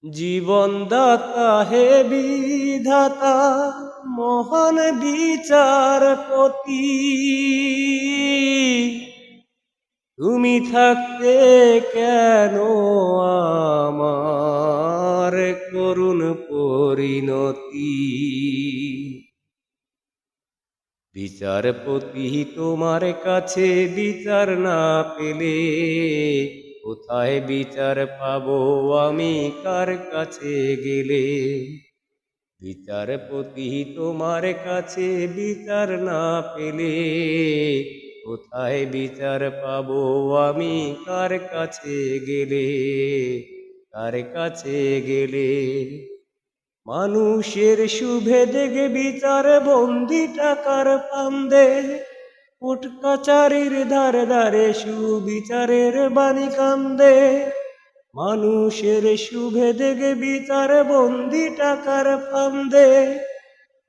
জীবনদাতা হে বিধাতা মহান বিচারপতি, তুমি থাকতে কেন আমার করুণ পরিণতি। বিচারপতি তোমার কাছে বিচার না পেলে কোথায় বিচার পাবো আমি, কার কাছে গেলে। বিচারপতি তোমার কাছে বিচার না পেলে কোথায় বিচার পাবো আমি, কার কাছে গেলে, কার কাছে গেলে। মানুষের শুভে দেখে বিচার বন্দি টাকার ফান্দে, কোর্ট কাচারির ধারে ধারে সুবিচারের বাণী কান্দে। মানুষের শুভে দেখে বিচার বন্দি টাকার ফান্দে,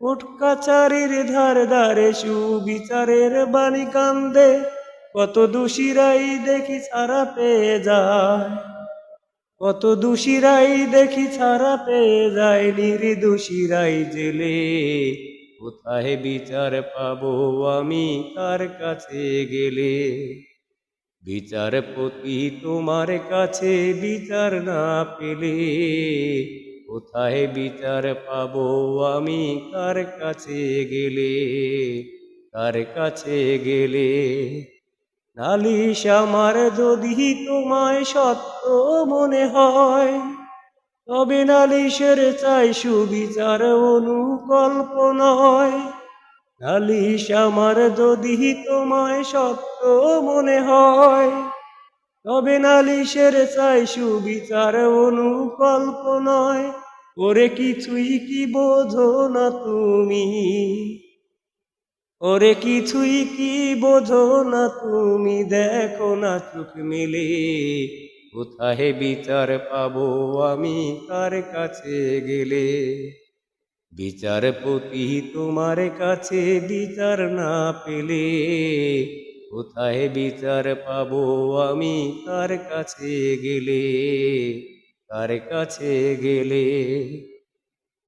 কোর্ট কাচারির ধারে ধারে সুবিচারের বাণী কান্দে। কত দোষীরাই দেখি ছাড়া পেয়ে যায়, কত দোষীরাই দেখি ছাড়া পেয়ে যায়, নির্দোষীরাই জেলে। কোথায় বিচার পাবো আমি, কার কাছে গেলে। বিচারপতি তোমার কাছে বিচার না পেলে কোথায় বিচার পাবো আমি, কার কাছে গেলে, কার কাছে গেলে। নালিশ আমার যদি তোমায় সত্য মনে হয়, তবে নালিশের চাই সুবিচার অনুকল্প নয়। নালিশ আমার যদি তোমায় সত্য মনে হয়, তবে নালিশের চাই সুবিচার অনুকল্প নয়। ওরে কিছুই কি বোঝো না তুমি, ওরে কিছুই কি বোঝো না তুমি, দেখো না চোখ মেলে। কোথায় বিচার পাবো আমি, কার কাছে গেলে। বিচারপতি তোমার কাছে বিচার না পেলে কোথায় বিচার পাবো আমি, কার কাছে গেলে, কার কাছে গেলে।